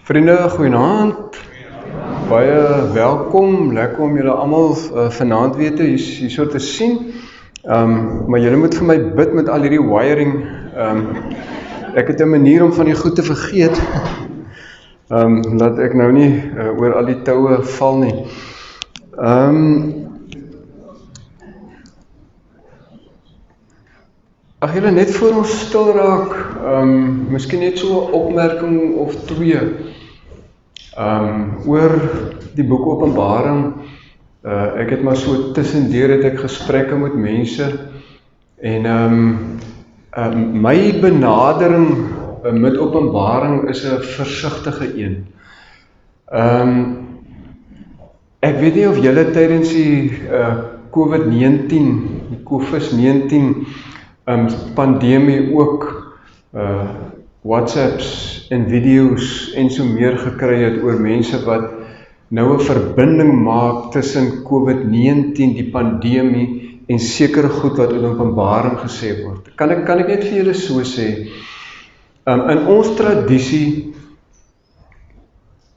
Vriende, goeienaand. Baie welkom, lekker om julle almal vanaand weer hierso te sien. Maar julle moet vir my bid met al hierdie wiring. Ek het 'n manier om van die goed te vergeet. Laat ek nou nie oor al die toue val nie. Ag julle net voor ons stil raak, miskien net so 'n opmerking of twee. Oor die boek Openbaring, ek het maar so tussendeur het ek gesprekke met mense en my benadering met Openbaring is 'n versigtige een. Ek weet nie of julle tydens die COVID-19, die COVID-19 pandemie ook WhatsApps en video's en so meer gekry het oor mense wat nou 'n verbinding maak tussen COVID-19, die pandemie en sekere goed wat in Openbaring gesê word. Kan ek net vir julle so sê, in ons tradisie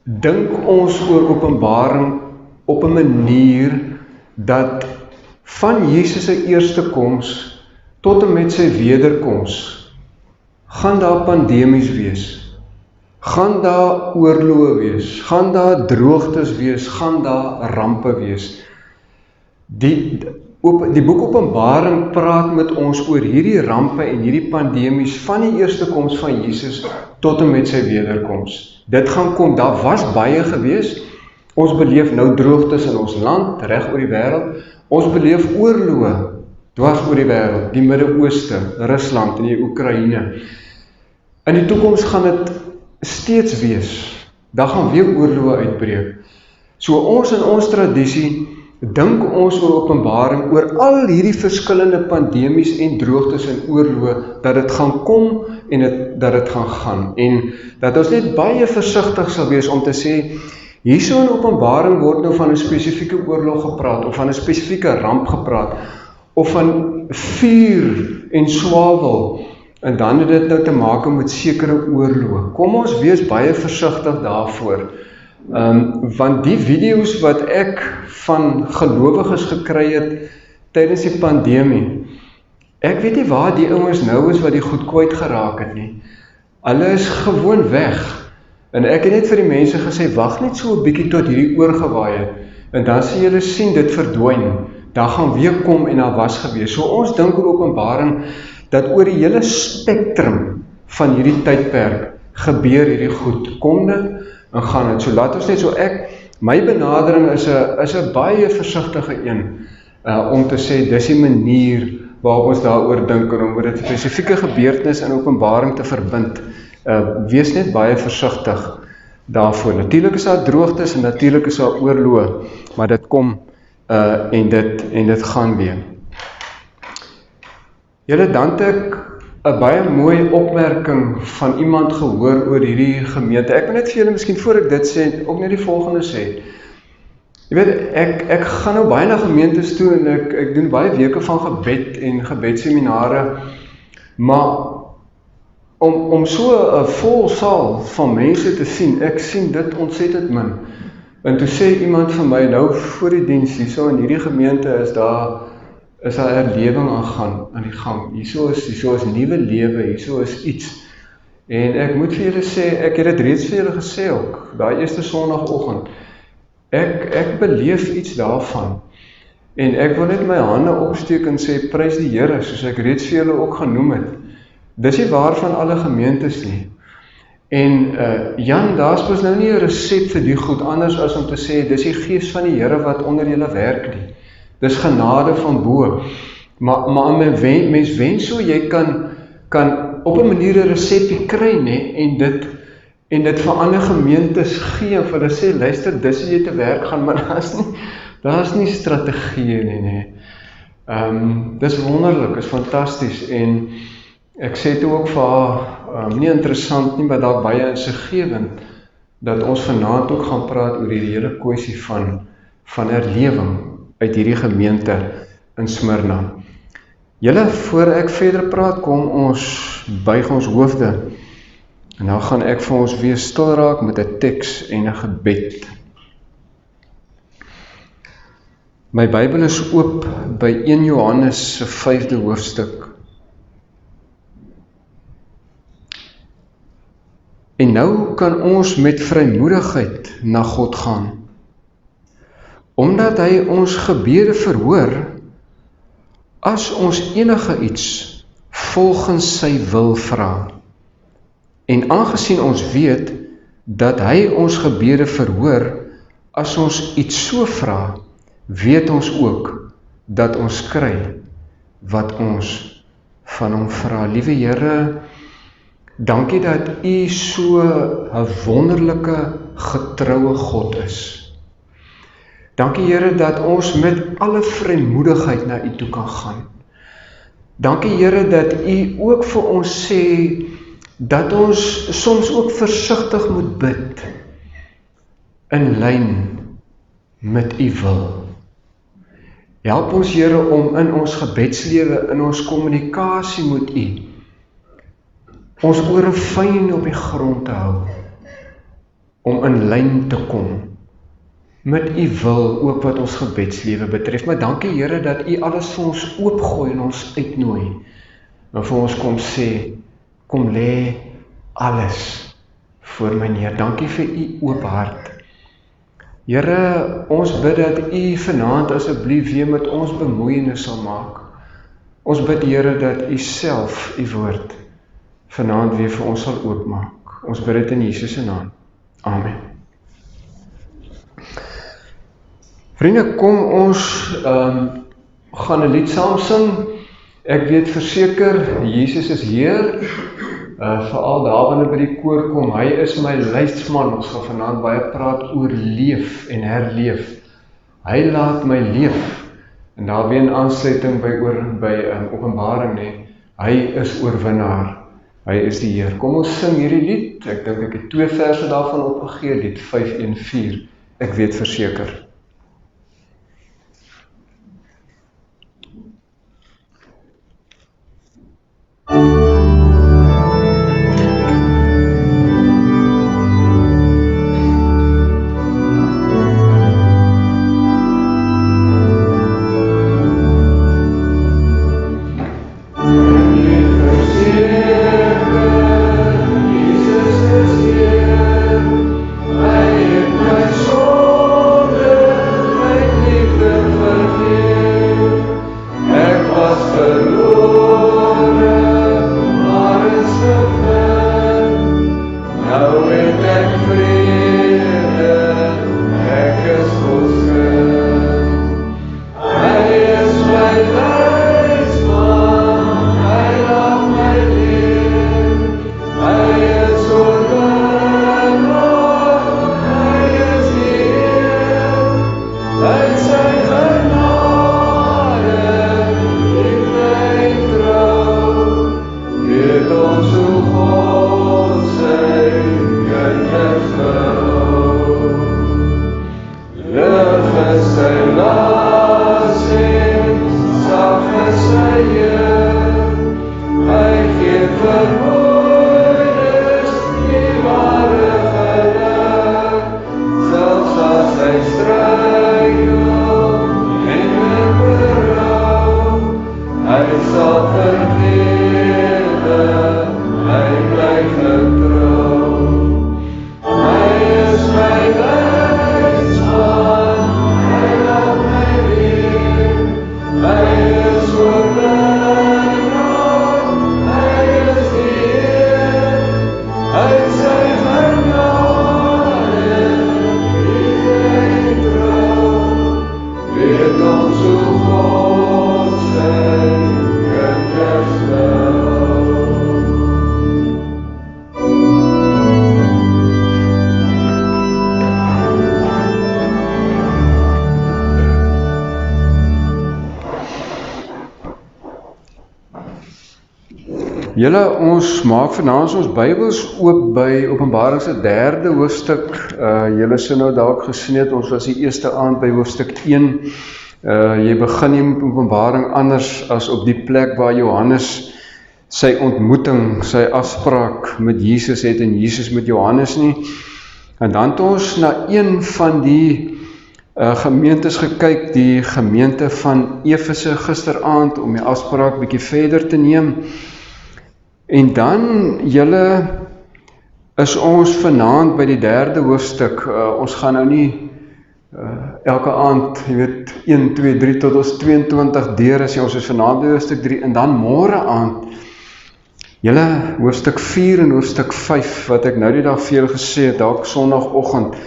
dink ons oor Openbaring op 'n manier dat van Jesus se eerste koms tot en met sy wederkoms gaan daar pandemies wees, gaan daar oorloë wees, gaan daar droogtes wees, gaan daar rampe wees. Die boek Openbaring praat met ons oor hierdie rampe en hierdie pandemies van die eerste koms van Jesus tot en met sy wederkoms. Dit gaan kom, daar was baie gewees. Ons beleef nou droogtes in ons land, reg oor die wêreld. Ons beleef oorloë dwars oor die wêreld, die Midde-Ooste, Rusland en die Oekraïne. In die toekoms gaan dit steeds wees. Daar gaan weer oorloë uitbreek. So ons in ons tradisie dink ons oor Openbaring oor al hierdie verskillende pandemies en droogtes en oorloë, dat dit gaan kom en dat dit gaan. En dat ons net baie versigtig sal wees om te sê, hierso in Openbaring word nou van 'n spesifieke oorlog gepraat, of van 'n spesifieke ramp gepraat, of van vuur en swavel, en dan het dit nou te maak met sekere oorloë. Kom ons wees baie versigtig daarvoor, want die video's wat ek van gelowiges gekry het tydens die pandemie, ek weet nie waar die ouens nou is wat die goed kwyt geraak het nie. Hulle is gewoon weg, en ek het net vir die mense gesê, wag net so 'n bietjie tot hierdie oorgewaai het, en dan sien julle sien dit verdwyn. Daar gaan weer kom en daar was gewees. So ons dink oor Openbaring, dat oor die hele spektrum van hierdie tydperk gebeur hierdie goed. Kom dit en gaan dit. So laat ons net so my benadering is 'n baie versigtige een, om te sê, dis die manier waarop ons daaroor dink, en om oor 'n spesifieke gebeurtenis in Openbaring te verbind. Wees net baie versigtig daarvoor. Natuurlik is daar droogtes en natuurlik is daar oorloë, maar dit kom en dit gaan weer. Julle, dan het ek 'n baie mooi opmerking van iemand gehoor oor hierdie gemeente. Ek wil net vir julle, miskien voor ek dit sê, ook net die volgende sê. Jy weet, ek gaan nou baie na gemeentes toe en ek doen baie weke van gebed en gebedseminare, maar om so 'n vol saal van mense te sien, ek sien dit ontsettend min. En toe sê iemand vir my, nou voor die diens, hierso in hierdie gemeente is daar herlewing aan die gang. Hierso is nuwe lewe, hierso is iets. En ek moet vir julle sê, ek het dit reeds vir julle gesê ook, daai eerste Sondagoggend. Ek beleef iets daarvan. En ek wil net my hande opsteek en sê, prys die Here, soos ek reeds vir julle ook genoem het. Dis nie waar van alle gemeentes nie. En Jan, daar's mos nou nie 'n resep vir die goed, anders as om te sê, dis die gees van die Here wat onder julle werk nie. Dis genade van bo. Maar mens wens so, jy kan op 'n manier 'n resepie kry, nê, en dit vir ander gemeentes gee, en vir hulle sê, luister, dis hoe jy te werk gaan, maar daar's nie strategieë nie, nê. Dis wonderlik, is fantasties, en ek sê toe ook vir haar, nie interessant nie, maar dalk baie insiggewend, dat ons vanaand ook gaan praat oor die hele kwessie van herlewing uit hierdie gemeente in Smyrna. Julle, voor ek verder praat, kom ons buig ons hoofde En nou gaan ek vir ons weer stil raak met 'n teks en 'n gebed. My Bybel is oop by 1 Johannes se 5de hoofstuk. En nou kan ons met vrymoedigheid na God gaan, omdat hy ons gebede verhoor, as ons enige iets volgens sy wil vra. En aangesien ons weet dat hy ons gebede verhoor, as ons iets so vra, weet ons ook dat ons kry wat ons van hom vra. Liewe Here, dankie dat U so 'n wonderlike, getroue God is. Dankie Here dat ons met alle vrymoedigheid na U toe kan gaan. Dankie Here dat U ook vir ons sê dat ons soms ook versigtig moet bid in lyn met U wil. Help ons Here om in ons gebedslewe, in ons kommunikasie met U, ons ore fyn op die grond te hou, om in lyn te kom met U wil, ook wat ons gebedslewe betref. Maar dankie Here dat U alles vir ons oopgooi en ons uitnooi, en vir ons kom sê, kom lê alles voor my neer. Dankie vir U oop hart. Here, ons bid dat U vanaand asseblief weer met ons bemoeienis sal maak. Ons bid Here dat U self U woord vanaand weer vir ons sal oopmaak. Ons bid dit in Jesus se naam. Amen. Vriende, kom ons gaan 'n lied saam sing. Ek weet verseker, Jesus is Heer. Veral daar wanneer by die koor kom, hy is my leidsman. Ons gaan vanaand baie praat oor leef en herleef. Hy laat my leef. En daar weer 'n aansluiting by Openbaring, nee. Hy is oorwinnaar. Hy is die Heer. Kom ons sing hierdie lied. Ek dink ek het 2 verse daarvan opgegee, lied 514. Ek weet verseker. Julle, ons maak vanaand ons Bybels oop by Openbaring se 3de hoofstuk. Julle sien nou dalk gesien het, ons was die eerste aand by hoofstuk 1. Jy begin nie met Openbaring anders as op die plek waar Johannes sy ontmoeting, sy afspraak met Jesus het en Jesus met Johannes nie. En dan het ons na een van die gemeentes gekyk, die gemeente van Efese gisteraand, om die afspraak bietjie verder te neem. En dan, julle, is ons vanaand by die 3de hoofstuk. Ons gaan nou nie elke aand, jy weet, 1, 2, 3 tot ons 22 deur is, ons is vanaand by hoofstuk 3, en dan môre aand, julle, hoofstuk 4 en hoofstuk 5, wat ek nou die dag vir julle gesê het, dalk sondagoggend,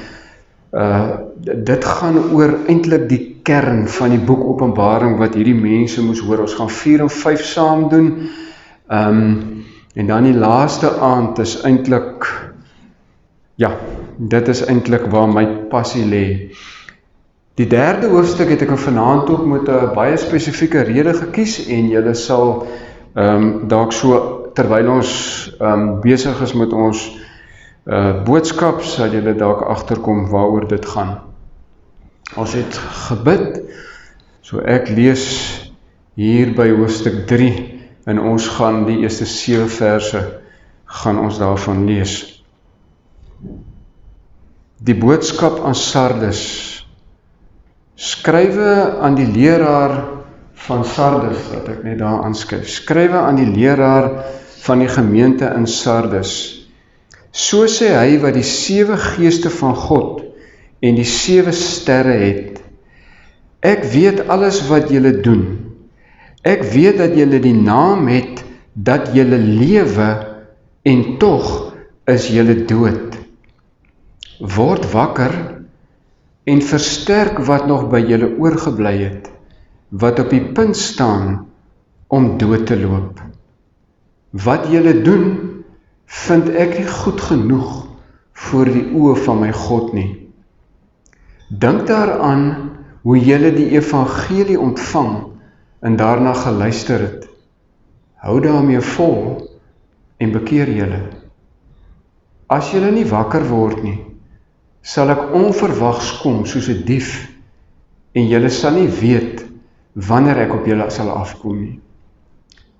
dit gaan oor eintlik die kern van die boek Openbaring, wat hierdie mense moes hoor. Ons gaan 4 en 5 saam doen, en dan die laaste aand is eintlik, ja, dit is eintlik waar my passie lê. Die 3de hoofstuk het ek vanaand ook met 'n baie spesifieke rede gekies, en julle sal dalk so, terwyl ons besig is met ons boodskap, sal julle dalk agterkom waaroor dit gaan. Ons het gebid, so ek lees hier by hoofstuk 3, en ons gaan die eerste 7 verse, gaan ons daarvan lees. Die boodskap aan Sardes. Skrywe aan die leraar van Sardes, wat ek net daar aanskryf. Skrywe aan die leraar van die gemeente in Sardes. So sê hy wat die 7 geeste van God en die 7 sterre het. Ek weet alles wat julle doen. Ek weet dat julle die naam het, dat julle lewe, en tog is julle dood. Word wakker en versterk wat nog by julle oorgebly het, wat op die punt staan om dood te loop. Wat julle doen, vind ek nie goed genoeg voor die oë van my God nie. Dink daaraan hoe julle die evangelie ontvang en daarna geluister het. Hou daarmee vol en bekeer julle. As julle nie wakker word nie, sal ek onverwags kom soos 'n dief, en julle sal nie weet wanneer ek op julle sal afkom nie.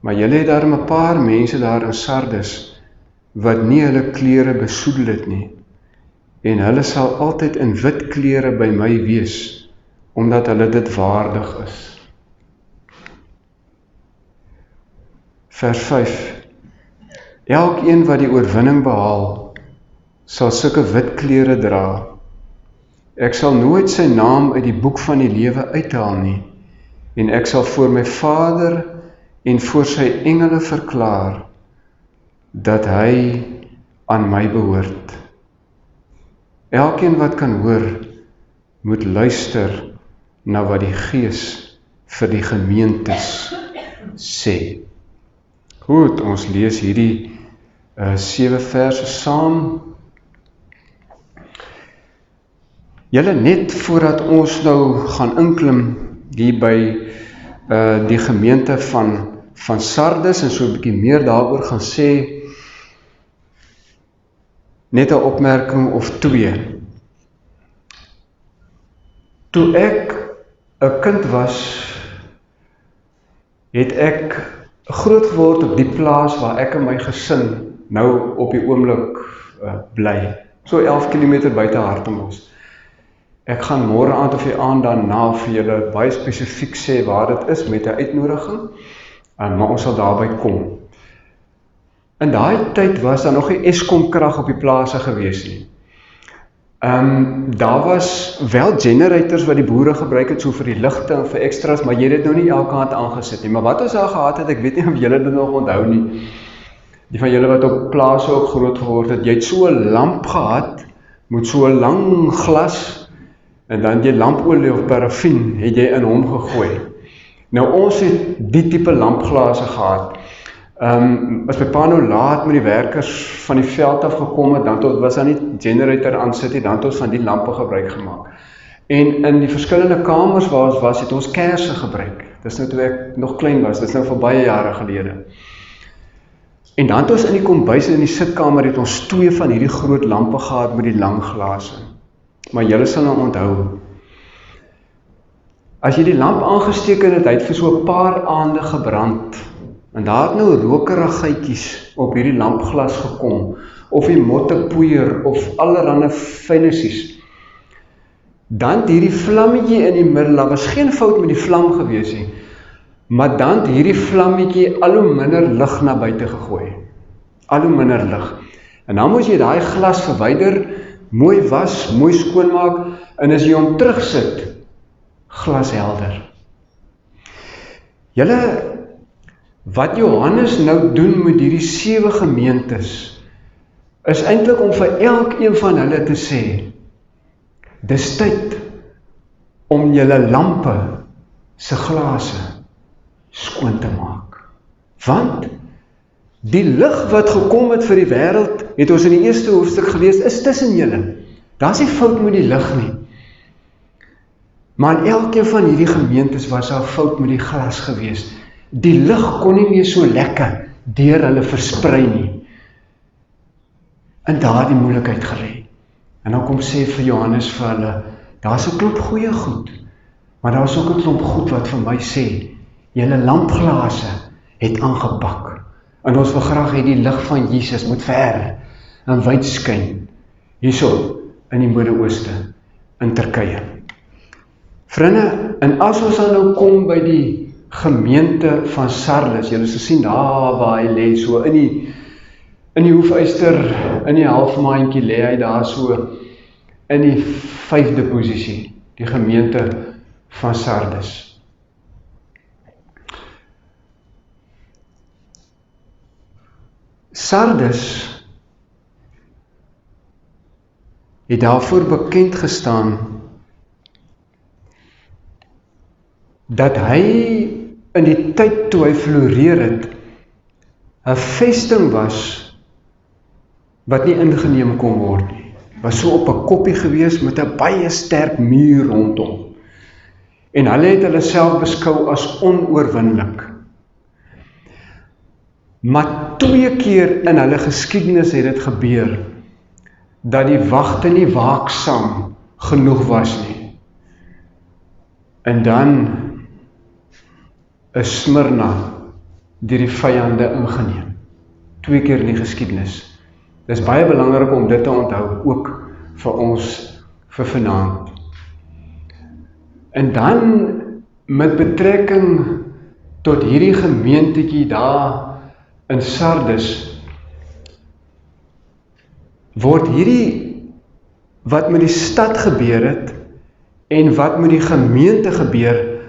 Maar julle het daar 'n paar mense daar in Sardes, wat nie hulle klere besoedel het nie, en hulle sal altyd in wit klere by my wees, omdat hulle dit waardig is. Vers 5. Elkeen wat die oorwinning behaal, sal sulke wit klere dra. Ek sal nooit sy naam uit die boek van die lewe uithaal nie, en ek sal voor my Vader en voor sy engele verklaar, dat hy aan my behoort. Elkeen wat kan hoor, moet luister na wat die Gees vir die gemeentes sê. Goed, ons lees hierdie 7 verse saam. Julle, net voordat ons nou gaan inklim hier by die gemeente van Sardes, en so 'n bietjie meer daaroor gaan sê, net 'n opmerking of 2. Toe ek 'n kind was, het ek groot geword op die plaas waar ek en my gesin nou op die oomblik bly. So 11 km buite Hartembos. Ek gaan môre aand of die aand daarna vir julle baie spesifiek sê waar dit is met 'n uitnodiging, maar ons sal daarby kom. In daai tyd was daar nog nie Eskom krag op die plase gewees nie. Daar was wel generators wat die boere gebruik het, so vir die ligte en vir extras, maar jy het dit nou nie elke aand aangesit nie. Maar wat ons daar gehad het, ek weet nie of julle dit nog onthou nie, die van julle wat op plase ook groot geword het, jy het so 'n lamp gehad, met so 'n lang glas, en dan jy lampolie of parafin, het jy in hom gegooi. Nou ons het die tipe lampglase gehad. As my pa nou laat met die werkers van die veld af gekom het, dan was daar nie generator aan sit nie, dan het ons van die lampe gebruik gemaak. En in die verskillende kamers waar ons was, het ons kersse gebruik. Dis nou toe ek nog klein was, dis nou vir baie jare gelede. En dan het ons in die kombuis en in die sitkamer het ons 2 van hierdie groot lampe gehad met die lang glase. Maar julle sal nou onthou, as jy die lamp aangesteek het, hy het vir so 'n paar aande gebrand, En daar het nou rokerigheidjies op hierdie lampglas gekom, of die mottepoeier, of allerhande vuilisies. Dan het hierdie vlammetjie in die middel, daar was geen fout met die vlam gewees nie, maar dan het hierdie vlammetjie al hoe minder lig na buite gegooi. Al hoe minder lig. En dan moes jy daai glas verwyder, mooi was, mooi skoonmaak, en as jy hom terugsit, glashelder. Julle, wat Johannes nou doen met hierdie 7 gemeentes, is eintlik om vir elkeen van hulle te sê, dis tyd om julle lampe se glase skoon te maak. Want die lig wat gekom het vir die wêreld, het ons in die eerste hoofstuk gelees, is tussen julle. Daar's nie fout met die lig nie. Maar in elkeen van hierdie gemeentes was daar fout met die glas gewees. Die lig kon nie meer so lekker deur hulle versprei nie. En daar die moeilikheid gelê. En dan kom sê vir Johannes vir hulle, daar's 'n klomp goeie goed, maar daar's ook 'n klomp goed wat vir my sê, julle lampglase het aangepak. En ons wil graag hê die lig van Jesus moet ver en wyd skyn, hierso in die Midde-Ooste, in Turkye. Vriende, en as ons dan nou kom by die gemeente van Sardes, julle sal sien daar waar hy lê, so in die hoefyster, in die halfmaandjie lê hy daar so in die 5de posisie, die gemeente van Sardes. Sardes het daarvoor bekend gestaan dat hy in die tyd toe hy floreer het, 'n vesting was wat nie ingeneem kon word nie. Was so op 'n koppie gewees met 'n baie sterk muur rondom. En hulle het hulle self beskou as onoorwinnelik. Maar 2 keer in hulle geskiedenis het dit gebeur, dat die wagte nie waaksaam genoeg was nie. En dan is Smyrna deur die vyande ingeneem. 2 keer in die geskiedenis. Dit is baie belangrik om dit te onthou, ook vir ons vir vanaand. En dan met betrekking tot hierdie gemeentetjie daar in Sardes, word hierdie wat met die stad gebeur het en wat met die gemeente gebeur,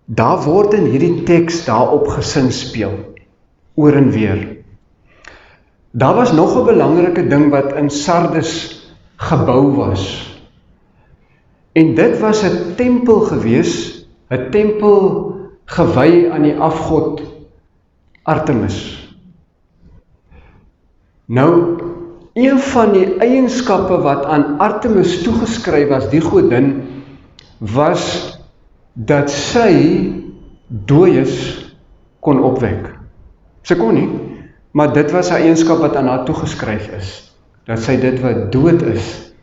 daar word in hierdie teks daarop gesinspeel, oor en weer. Daar was nog 'n belangrike ding wat in Sardes gebou was. En dit was 'n tempel gewees, 'n tempel gewy aan die afgod Artemis. Nou, een van die eienskappe wat aan Artemis toegeskryf was, die godin, was dat sy dooies kon opwek. Sy kon nie, maar dit was 'n eienskap wat aan haar toegeskryf is, dat sy dit wat dood is,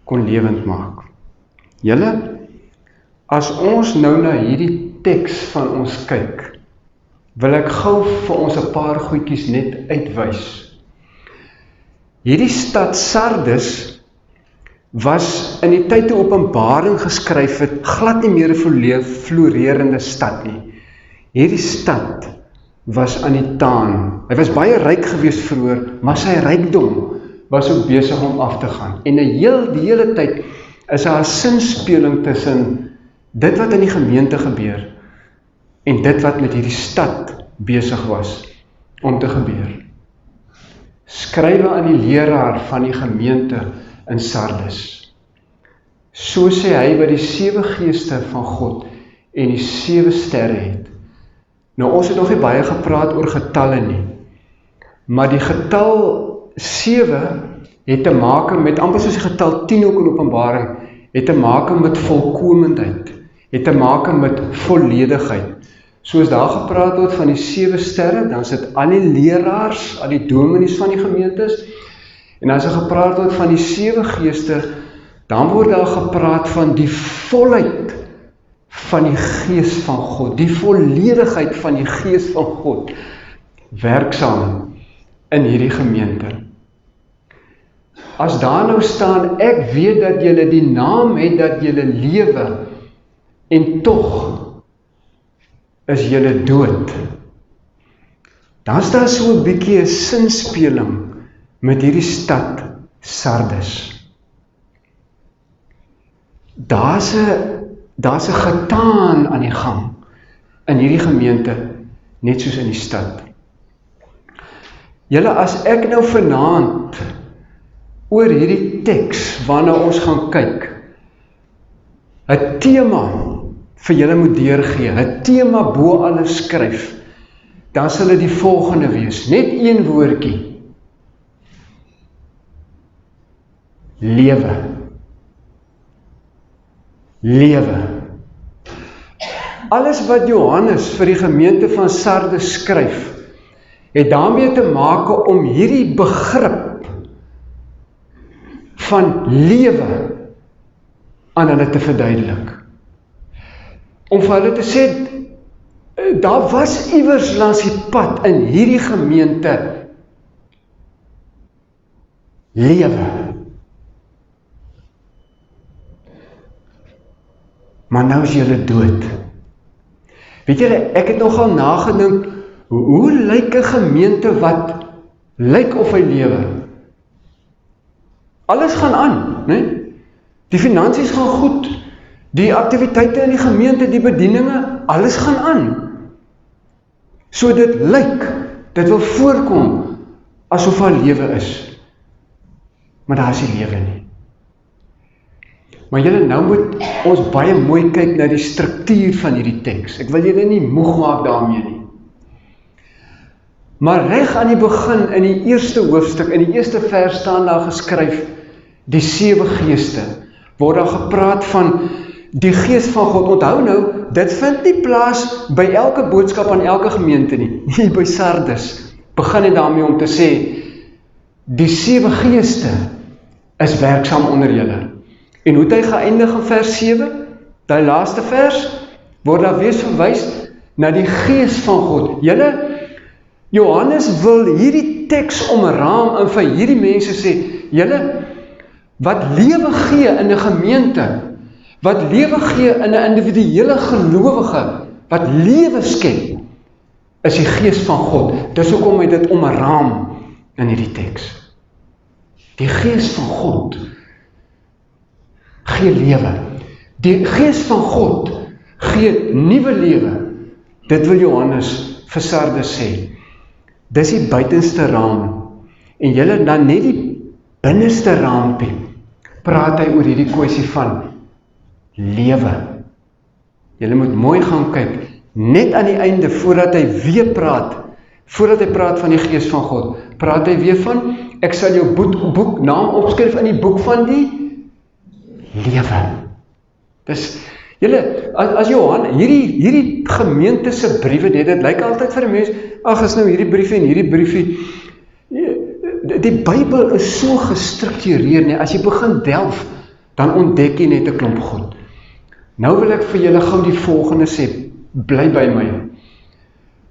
kon lewend maak. Julle, as ons nou na hierdie teks van ons kyk, wil ek gou vir ons 'n paar goedjies net uitwys. Hierdie stad Sardes was in die tyd toe Openbaring geskryf het, glad nie meer 'n florerende stad nie. Hierdie stad was aan die taan. Hy was baie ryk geweest vroeër, maar sy rykdom was ook besig om af te gaan. En die hele tyd is daar 'n sinspeling tussen dit wat in die gemeente gebeur en dit wat met hierdie stad besig was om te gebeur. Skrywe aan die leraar van die gemeente in Sardes. So sê hy wat die 7 geeste van God en die 7 sterre het. Nou ons het nog nie baie gepraat oor getalle nie, maar die getal 7 het te maak met, amper soos die getal 10 ook in Openbaring, het te maak met volkomendheid, het te maak met volledigheid. Soos daar gepraat word van die 7 sterre, dan is dit al die leraars, al die dominees van die gemeentes, en as er gepraat word van die 7 geeste, dan word daar gepraat van die volheid van die Gees van God, die volledigheid van die Gees van God, werksaam in hierdie gemeente. As daar nou staan, ek weet dat julle die naam het dat julle lewe, en tog is julle dood. Dan is daar so 'n bietjie 'n sinspeling met hierdie stad Sardes. Daar's 'n getaan aan die gang in hierdie gemeente, net soos in die stad. Julle, as ek nou vanaand oor hierdie teks waarna ons gaan kyk, 'n tema vir julle moet deurgee, 'n tema bo alles skryf, dan sal dit die volgende wees, net een woordjie: lewe. Lewe. Alles wat Johannes vir die gemeente van Sardes skryf, het daarmee te maak om hierdie begrip van lewe aan hulle te verduidelik. Om vir hulle te sê, daar was iewers langs die pad in hierdie gemeente lewe. Maar nou is julle dood. Weet julle, ek het nogal nagedink, hoe lyk 'n gemeente wat lyk of hy lewe? Alles gaan aan, né? Die finansies gaan goed, die aktiwiteite in die gemeente, die bedieninge, alles gaan aan. So dit lyk, dit wil voorkom asof daar lewe is. Maar daar is nie lewe nie. Maar julle, nou moet ons baie mooi kyk na die struktuur van hierdie teks. Ek wil julle nie moeg maak daarmee nie. Maar reg aan die begin, in die eerste hoofstuk, in die eerste vers staan daar geskryf, die 7 geeste, word daar gepraat van die Gees van God. Onthou nou, dit vind nie plaas by elke boodskap aan elke gemeente nie. Hier by Sardes begin dit daarmee om te sê, die 7 geeste is werksaam onder julle. En hoe het hy geëindig in vers 7? Die laaste vers, word daar weer verwys na die Gees van God. Julle, Johannes wil hierdie teks omraam en vir hierdie mense sê, julle, wat lewe gee in 'n gemeente, wat lewe gee in 'n individuele gelowige, wat lewe skep, is die Gees van God. Dis hoekom hy dit omraam in hierdie teks. Die Gees van God gee lewe. Die Gees van God gee nuwe lewe. Dit wil Johannes vir Sardes sê. Dis die buitenste raam. En julle dan net die binneste raampie, praat hy oor hierdie kwessie van lewe. Julle moet mooi gaan kyk, net aan die einde, voordat hy weer praat, voordat hy praat van die Gees van God, praat hy weer van, ek sal jou boek naam opskryf in die boek van die lewe. Dis, julle, as Johan, hierdie gemeente se briewe, dit lyk altyd vir 'n mens, ag, is nou hierdie briefie en hierdie briefie. Die Bybel is so gestruktureer, nee, as jy begin delf, dan ontdek jy net 'n klomp goed. Nou wil ek vir julle gou die volgende sê, bly by my.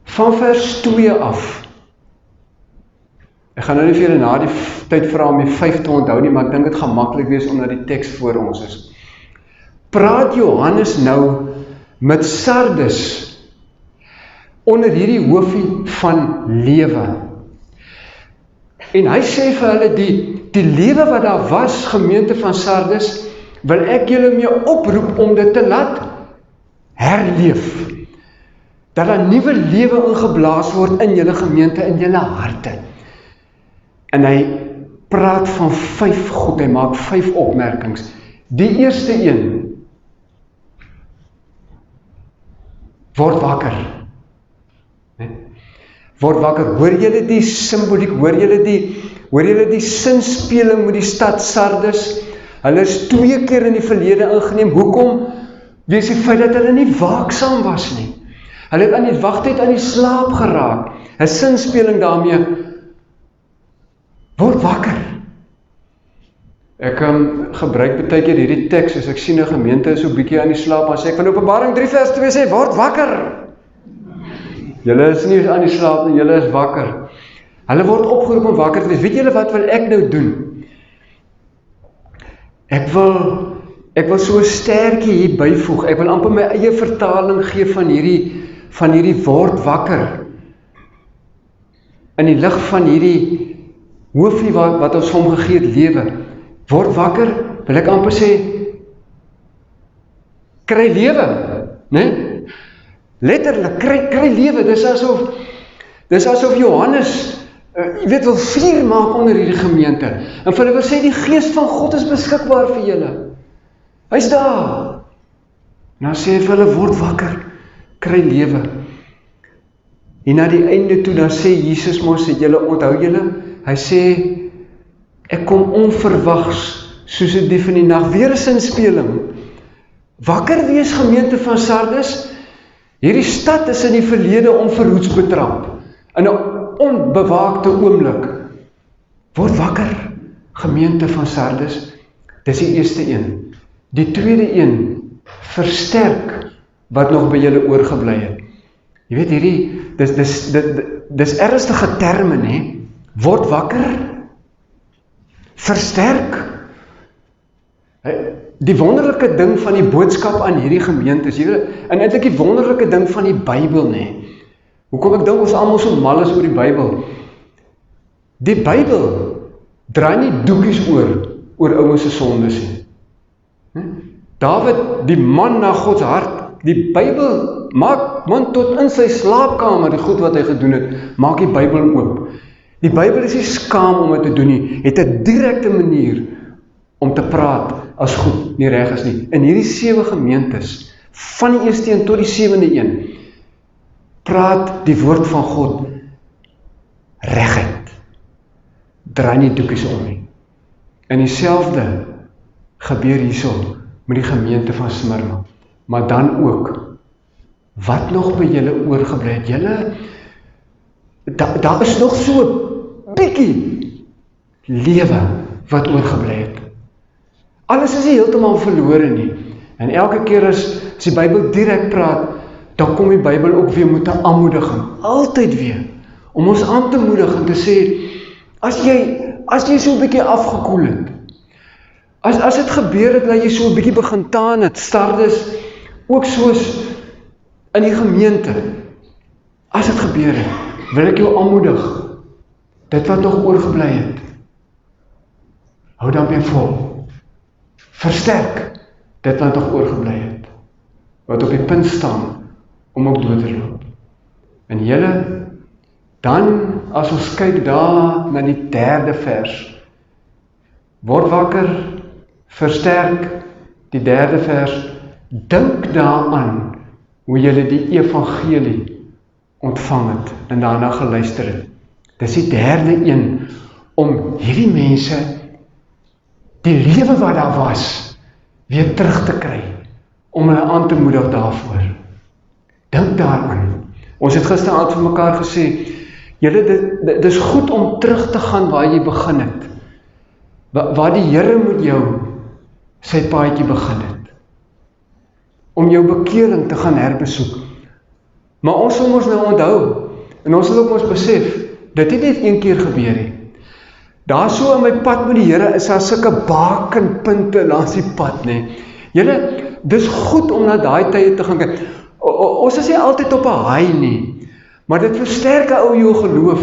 Van vers 2 af, ek gaan nou nie vir julle na die tyd vra om die 5 te onthou nie, maar ek dink dit gaan maklik wees omdat die teks voor ons is. Praat Johannes nou met Sardes onder hierdie hoofie van lewe. En hy sê vir hulle, die lewe wat daar was, gemeente van Sardes, wil ek julle mee oproep om dit te laat herleef. Dat daar nuwe lewe ingeblaas word in julle gemeente, in julle harte. En hy praat van 5 goed, hy maak 5 opmerkings. Die eerste een, word wakker. Word wakker, hoor julle die simboliek, hoor julle die sinspeling met die stad Sardes? Hulle is 2 keer in die verlede ingeneem. Hoekom? Wees die feit dat hulle nie waaksaam was nie. Hulle het aan die wagtyd aan die slaap geraak. 'n sinspeling daarmee, word wakker. Ek gebruik baie keer hierdie teks as ek sien 'n gemeente is so bietjie aan die slaap, dan sê ek van Openbaring 3 vers 2 sê, word wakker. Julle is nie aan die slaap nie, julle is wakker. Hulle word opgeroep om wakker te wees. Weet julle wat wil ek nou doen? Ek wil so 'n stertjie hier byvoeg. Ek wil amper my eie vertaling gee van hierdie word wakker. In die lig van hierdie hoofie wat ons hom gegee het, lewe. Word wakker, wil ek amper sê, kry lewe, né? Letterlik, kry lewe. Dis asof Johannes, jy weet, wil vuur maak onder hierdie gemeente. En vir hulle wil sê, die gees van God is beskikbaar vir julle. Hy's daar. Nou sê hy vir hulle, word wakker, kry lewe. En na die einde toe, dan sê Jesus mos, het julle, onthou julle, hy sê, ek kom onverwags, soos 'n dief in die nag, weer 'n sinspeling. Wakker wees gemeente van Sardes, hierdie stad is in die verlede onverhoeds betrap, in 'n onbewaakte oomblik. Word wakker, gemeente van Sardes, dis die eerste een. Die tweede een, versterk wat nog by julle oorgebly het. Jy weet hierdie, dis ernstige terme, hè? Word wakker, versterk. Die wonderlike ding van die boodskap aan hierdie gemeente is, en eintlik die wonderlike ding van die Bybel, né? Hoekom ek dink ons almal so mal is oor die Bybel? Die Bybel draai nie doekies oor ouens se sondes nie. David, die man na God se hart, die Bybel maak man tot in sy slaapkamer die goed wat hy gedoen het, maak die Bybel oop. Die Bybel is nie skaam om dit te doen nie, het 'n direkte manier om te praat as goed nie reg is nie. In hierdie 7 gemeentes, van die eerste een tot die 7de een, praat die woord van God reguit. Draai nie doekies om nie. En dieselfde gebeur hierso met die gemeente van Smyrna. Maar dan ook, wat nog by julle oorgebly het, julle, daar is nog so bietjie lewe wat oorgebly het. Alles is nie heeltemal verlore nie. En elke keer as die Bybel direk praat, dan kom die Bybel ook weer met 'n aanmoediging. Altyd weer. Om ons aan te moedig en te sê, as jy so 'n bietjie afgekoel het, as dit gebeur het, dat jy so 'n bietjie begin taan het, Sardes, ook soos in die gemeente, as dit gebeur het, wil ek jou aanmoedig, dit wat nog oorgebly het, hou dan weer vol. Versterk dit wat nog oorgebly het, wat op die punt staan om ook dood te loop. En julle, dan as ons kyk daar na die 3de vers, word wakker, versterk, die 3de vers, dink daaraan hoe julle die evangelie ontvang het en daarna geluister het. Dis die 3de een, om hierdie mense, die lewe wat daar was, weer terug te kry, om hulle aan te moedig daarvoor. Dink daaraan. Ons het gisteraand vir mekaar gesê, julle, dis goed om terug te gaan waar jy begin het. Waar die Here met jou sy paadjie begin het. Om jou bekering te gaan herbesoek. Maar ons wil ons nou onthou, en ons wil ook ons besef, dit het net een keer gebeur nie. Daar so in my pad met die Here is daar sulke bakenpunte langs die pad, nee. Julle, dis goed om na daai tye te gaan kyk. Ons is nie altyd op 'n high nie, maar dit versterk ou jou geloof,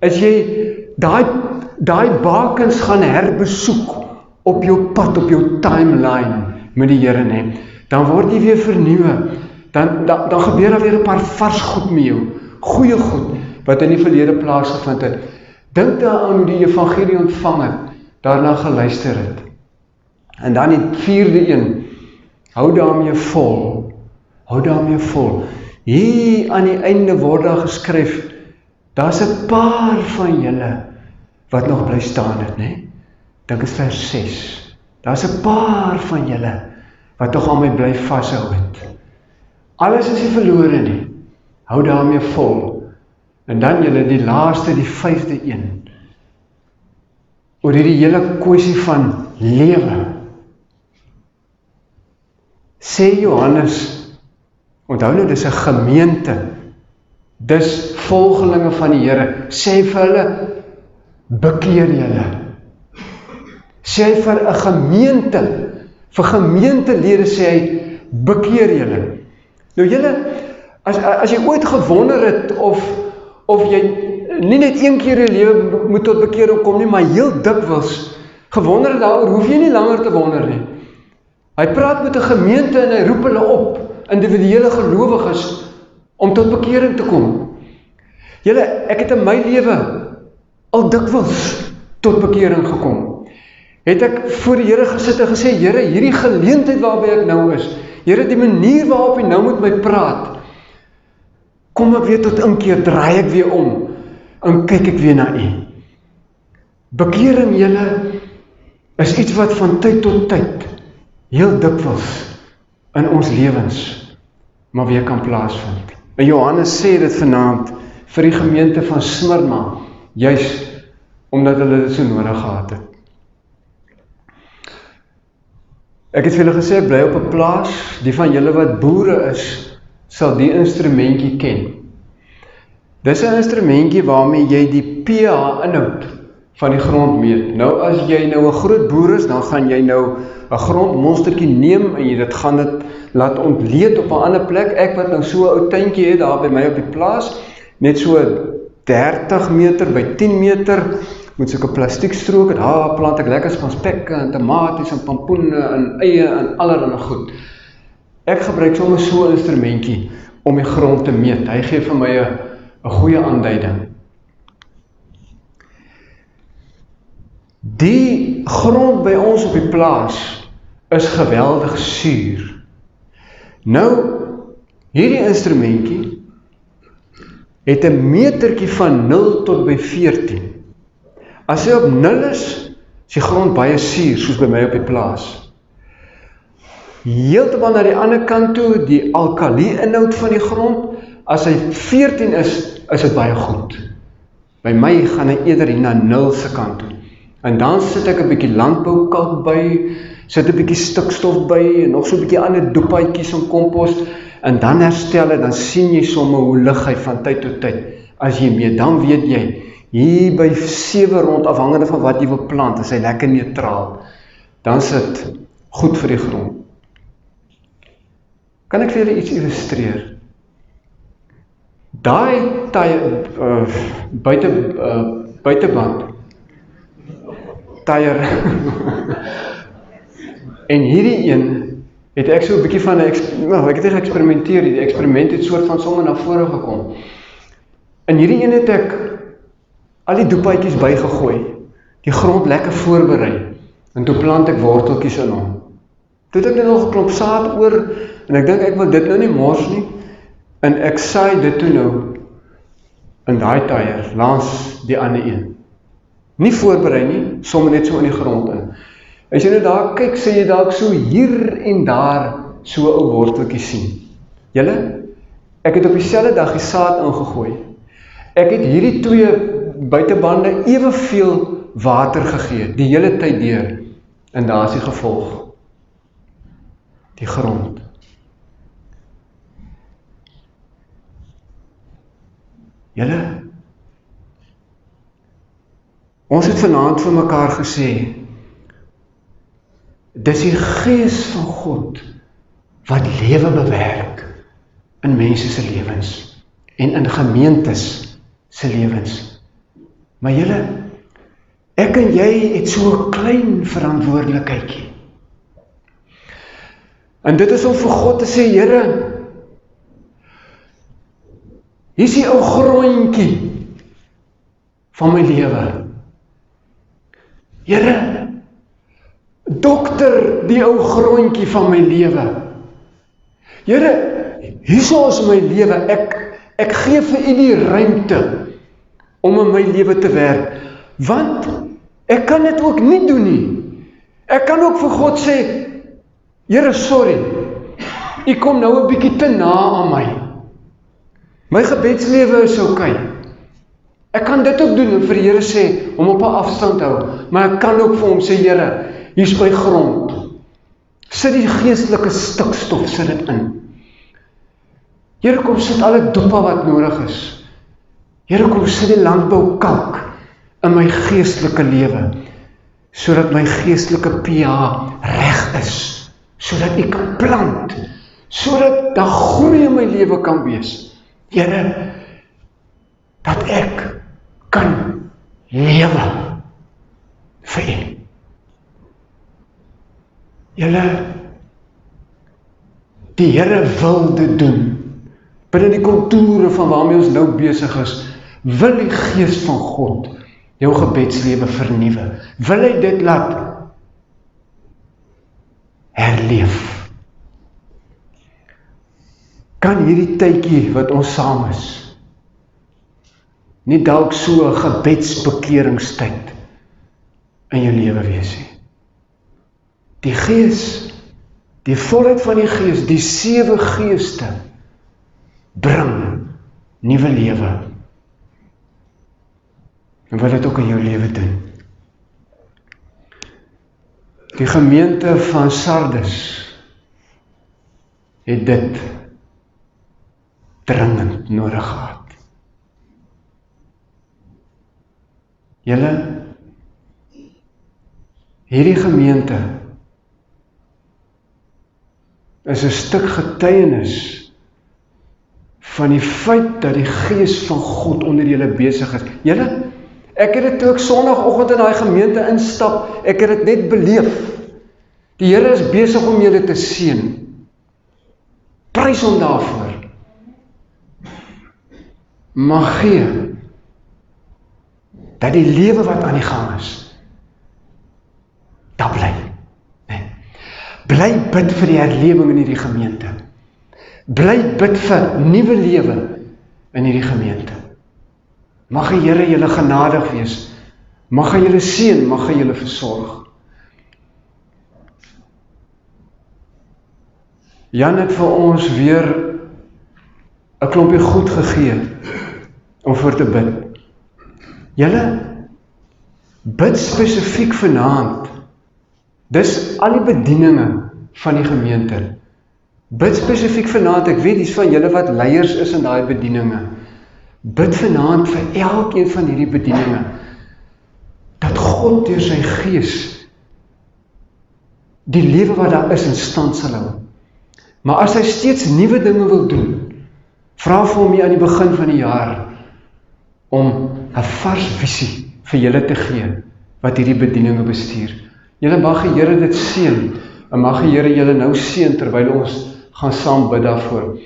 as jy daai bakens gaan herbesoek op jou pad, op jou timeline met die Here, nee. Dan word jy weer vernuwe, dan gebeur daar weer 'n paar vars goed met jou, goeie goed, wat in die verlede plaasgevind het. Dink daaraan hoe die evangelie ontvang het, daarna geluister het. En dan die 4de een, hou daarmee vol, Hier aan die einde word daar geskryf, daar's 'n paar van julle, wat nog bly staan het, né? Dink is vers 6, daar's 'n paar van julle, wat nog aan my bly vashou het. Alles is nie verlore nie, hou daarmee vol. En dan julle die laaste, die 5de een. oor hierdie hele kwessie van lewe. Sê Johannes, onthou nou, dis 'n gemeente, dis volgelinge van die Here, sê vir hulle, bekeer julle. Sê vir 'n gemeente, vir gemeentelede sê hy, bekeer julle. Nou julle, as jy ooit gewonder het, of jy nie net een keer in jou lewe moet tot bekering kom nie, maar heel dikwels gewonder het daaroor, hoef jy nie langer te wonder nie. Hy praat met 'n gemeente en hy roep hulle op, individuele gelowiges, om tot bekering te kom. Julle, ek het in my lewe al dikwels tot bekering gekom. Het ek voor die Here gesit en gesê, Here, hierdie geleentheid waarby ek nou is, Here, die manier waarop U nou met my praat, kom ek weer tot inkeer, draai ek weer om, en kyk ek weer na U. Bekering, julle, is iets wat van tyd tot tyd, heel dikwels, in ons lewens, maar weer kan plaasvind. En Johannes sê dit vanaand, vir die gemeente van Smyrna, juis omdat hulle dit so nodig gehad het. Ek het vir julle gesê, ek bly op 'n plaas, die van julle wat boere is, sal die instrumentjie ken. Dis 'n instrumentjie waarmee jy die pH-inhoud van die grond meet. Nou as jy nou 'n groot boer is, dan gaan jy nou 'n grondmonstertjie neem en jy gaan dit laat ontleed op 'n ander plek. Ek wat nou so 'n ou tuintjie het daar by my op die plaas, net so 30 meter by 10 meter, met so'n plastiekstrook, daar plant ek lekker van spekke en tomaties en pampoene en eie en allerlei goed. Ek gebruik sommer so 'n instrumentjie om die grond te meet. Hy gee vir my 'n goeie aanduiding. Die grond by ons op die plaas is geweldig suur. Nou, hierdie instrumentjie het 'n metertjie van 0 tot by 14. As hy op 0 is die grond baie suur, soos by my op die plaas. Heeltemal na die ander kant toe, die alkalie-inhoud van die grond, as hy 14 is dit baie goed. By my gaan hy eerder hier na 0 se kant toe. En dan sit ek 'n bietjie landboukalk by, sit 'n bietjie stikstof by, en nog so 'n bietjie ander doepaatjies en kompos, en dan herstel het, dan sien jy sommer hoe lig hy van tyd tot tyd. As jy mee, dan weet jy, hier by 7 rond, afhangende van wat jy wil plant, is hy lekker neutraal. Dan is dit goed vir die grond. Kan ek vir julle iets illustreer? Daai buiteband, tyre, en hierdie een, het ek so 'n bietjie van ek het geëksperimenteer, die eksperiment het soort van sommer na vore gekom. En hierdie een het ek al die doepaatjies bygegooi, die grond lekker voorberei, en toe plant ek worteltjies in hom. Toe het ek net nog 'n klomp saad oor, en ek dink ek wil dit nou nie mors nie, en ek saai dit toe nou, in daai tyre, langs die ander een. Nie voorberei nie, sommer net so in die grond in. As jy nou daar kyk, sê jy dalk so hier en daar, so 'n ou worteltjie sien. Julle, ek het op dieselfde dag die saad ingegooi. Ek het hierdie twee buitebande eweveel water gegee, die hele tyd deur, en daar is die gevolg. Die grond. Julle, ons het vanaand vir mekaar gesê, dis die Gees van God wat lewe bewerk in mense se lewens en in gemeentes se lewens. Maar julle, ek en jy het so 'n klein verantwoordelikheidjie. En dit is om vir God te sê, Here, hier is die ou grondjie van my lewe. Here, dokter die ou grondjie van my lewe. Here, hier is my lewe, ek gee vir U die ruimte om in my lewe te werk, want ek kan dit ook nie doen nie. Ek kan ook vir God sê, Here, sorry, U kom nou 'n bietjie te na aan my. My gebedslewe is oukei. Ek kan dit ook doen en vir die Here sê, om op 'n afstand hou, maar ek kan ook vir hom sê, Here, hier is my grond. Sit die geestelike stikstof, sit dit in. Here, kom sit alle dopa wat nodig is. Here, kom sit die landboukalk in my geestelike lewe, sodat my geestelike pH reg is, sodat ek kan plant, sodat daar groei in my lewe kan wees. Here, dat ek kan lewe vir U. Julle, die Here wil dit doen. Binne die kontoure van waarmee ons nou besig is, wil die Gees van God jou gebedslewe vernuwe. Wil hy dit laat herleef. Kan hierdie tydjie wat ons saam is, nie dalk so 'n gebedsbekeringstyd in jou lewe wees nie. Die Gees, die volheid van die Gees, die 7 geeste, bring nuwe lewe. En wil dit ook in jou lewe doen. Die gemeente van Sardes het dit dringend nodig gehad. Julle, hierdie gemeente is 'n stuk getuienis van die feit dat die Gees van God onder julle besig is. Julle, ek het dit toe ek Sondagoggend in daai gemeente instap, ek het dit net beleef. Die Here is besig om julle te seën. Prys hom daarvoor. Maar gee dat die lewe wat aan die gang is, daar bly. Nee. Bly bid vir die herlewing in hierdie gemeente. Bly bid vir nuwe lewe in hierdie gemeente. Mag die Here julle genadig wees. Mag hy julle seën, mag hy julle versorg. Jan het vir ons weer 'n klompie goed gegee om voor te bid. Julle, bid spesifiek vanaand. Dis al die bedieninge van die gemeente. Bid spesifiek vanaand, ek weet dis van julle wat leiers is in daai bedieninge. Bid vanaand vir elkeen van hierdie bedieninge, dat God deur sy Gees die lewe wat daar is in stand sal hou. Maar as hy steeds nuwe dinge wil doen, vra vir hom hier aan die begin van die jaar, om 'n vars visie vir julle te gee, wat hierdie bedieninge bestuur. Julle mag die Here dit seën, en mag die Here julle nou seën, terwyl ons gaan saam bid daarvoor.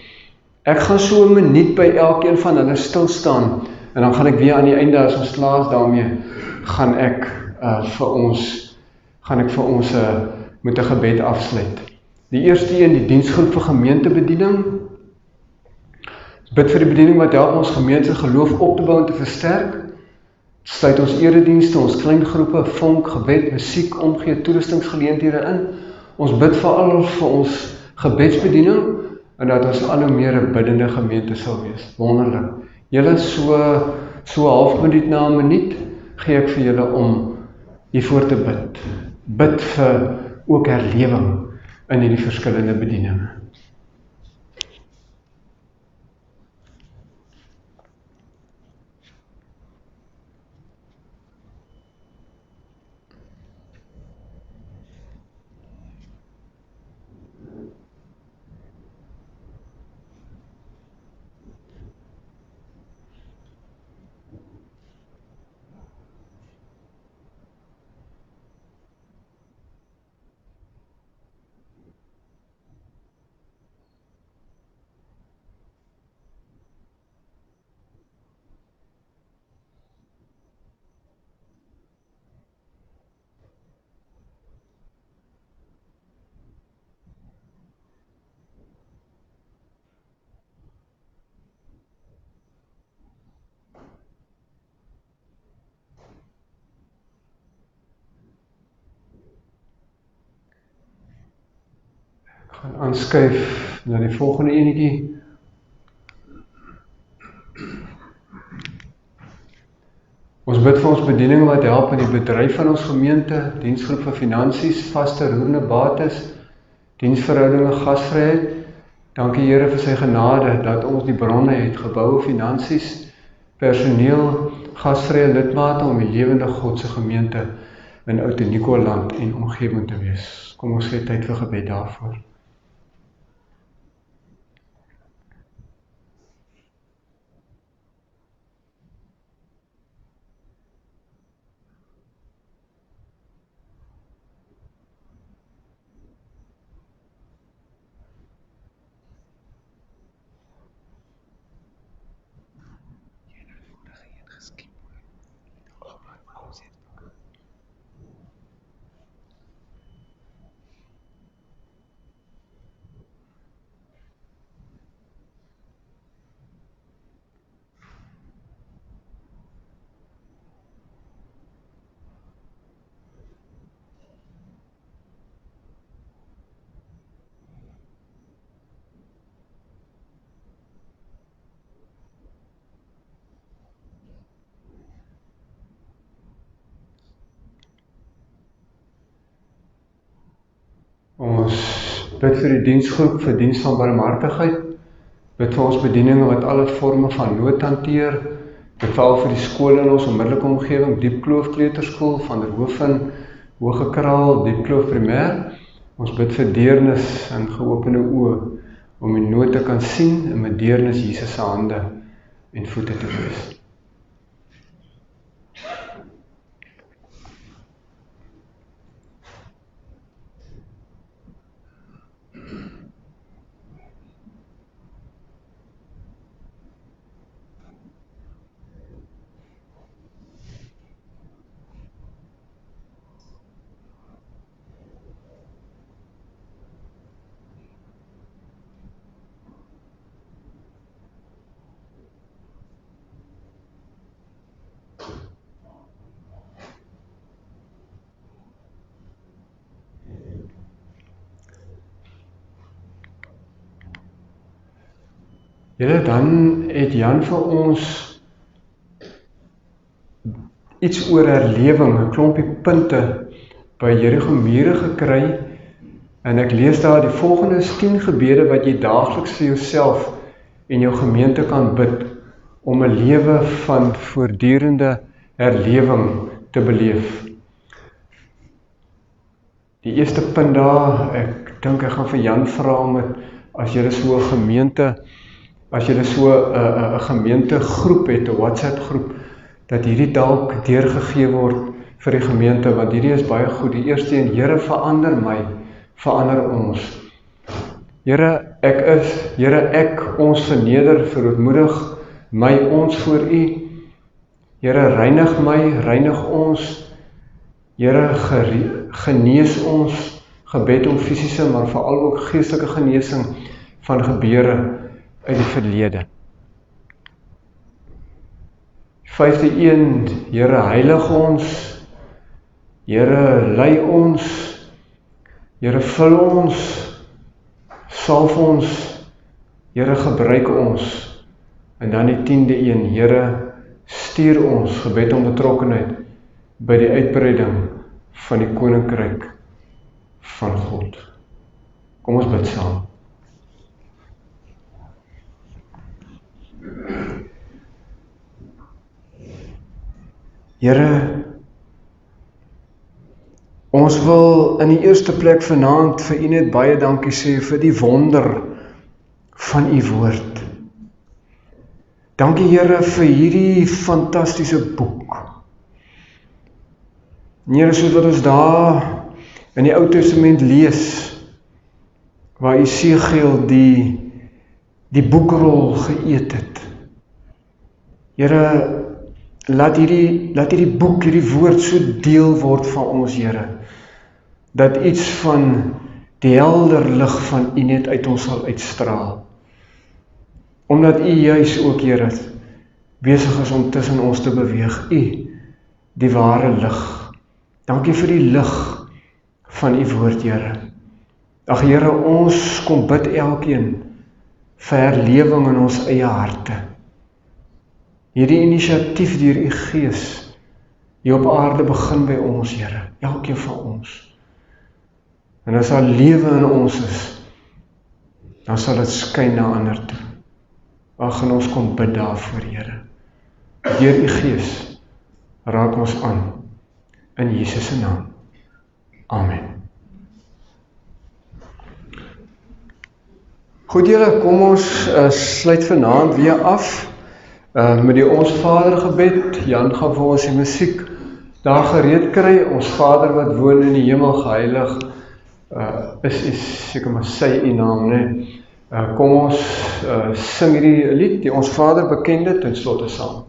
Ek gaan so 'n minuut by elkeen van hulle stil staan, en dan gaan ek weer aan die einde, as ons klaar is daarmee, gaan ek vir ons met 'n gebed afsluit. Die eerste een, die diensgroep vir gemeentebediening. Bid vir die bediening wat help ons gemeente geloof op te bou en te versterk. Sluit ons eredienste, ons kleingroepe, vonk, gebed, musiek, omgee, toerustingsgeleenthede in. Ons bid veral vir ons gebedsbediening, en dat ons al hoe meer 'n biddende gemeente sal wees. Wonderlik. Julle so half minuut na 'n minuut, gee ek vir julle om hiervoor te bid. Bid vir ook herlewing in hierdie verskillende bedieninge. Gaan aanskuif na die volgende enetjie. Ons bid vir ons bediening wat help in die bedryf van ons gemeente, diensgroep vir finansies, vaste roerende bates, diensverhoudinge, gasvryheid. Dankie Here vir sy genade, dat ons die bronne het, geboue, finansies, personeel, gasvrye lidmate om die lewende God se gemeente in Oud-Nicoland en omgewing te wees. Kom ons gee tyd vir gebed daarvoor. Ons bid vir die diensgroep vir diens van barmhartigheid, bid vir ons bedieninge wat alle vorme van nood hanteer, bid veral vir die skole in ons onmiddellike omgewing, Diepkloof Kleuterskool, Van der Hoeven, Hogekraal, Diepkloof Primêr. Ons bid vir deernis en geopende oë om die nood te kan sien en met deernis Jesus se hande en voete te wees. Julle, dan het Jan vir ons iets oor herlewing, 'n klompie punte by Jerigo mure gekry, en ek lees daar die volgende 10 gebede wat jy daagliks vir jouself en jou gemeente kan bid om 'n lewe van voortdurende herlewing te beleef. Die eerste punt daar, ek dink ek gaan vir Jan vra om het, as jy so 'n gemeente, as jy so 'n gemeentegroep het, 'n WhatsApp groep, dat hierdie dalk deurgegee word vir die gemeente, want hierdie is baie goed. Die eerste een, Here, verander my, verander ons. Here, ek ons verneder, verootmoedig my, ons voor U. Here, reinig my, reinig ons. Here, genees ons, gebed om fisiese, maar veral ook geestelike genesing van gebeure uit die verlede. 5de een, Here, heilig ons, Here, lei ons, Here, vul ons, salf ons, Here, gebruik ons. En dan die 10de een, Here, stuur ons, gebed om betrokkenheid by die uitbreiding van die koninkryk van God. Kom ons bid saam. Here, ons wil in die eerste plek vanaand vir U net baie dankie sê vir die wonder van U woord. Dankie Here vir hierdie fantastiese boek. Here, soos wat ons daar in die Ou Testament lees, waar Esegiel die boekrol geëet het. Here, laat hierdie boek, hierdie woord so deel word van ons, Here, dat iets van die helder lig van U net uit ons sal uitstraal. Omdat U juis ook, Here, besig is om tussen ons te beweeg. U, die ware lig. Dankie vir die lig van U woord, Here. Ag Here, ons kom bid elkeen vir herlewing in ons eie harte. Hierdie inisiatief deur U Gees hier op aarde begin by ons, Here, elkeen van ons. En as daar lewe in ons is, dan sal dit skyn na ander toe. Waar gaan ons kom bid daarvoor, Here? Deur U Gees, raak ons aan, in Jesus se naam. Amen. Goed julle, kom ons sluit vanaand weer af met die Ons Vader gebed. Jan gaan vir ons die musiek daar gereed kry. Ons Vader wat woon in die hemel, geheilig is seker maar sy U naam, né? Kom ons sing hierdie lied, die Ons Vader bekende, ten slotte saam.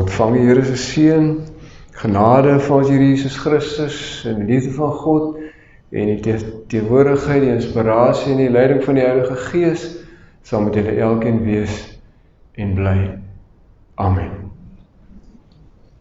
Ontvang die Here se seën, genade van ons Here Jesus Christus en die liefde van God en die teenwoordigheid, die inspirasie en die leiding van die Heilige Gees sal met julle elkeen wees en bly. Amen.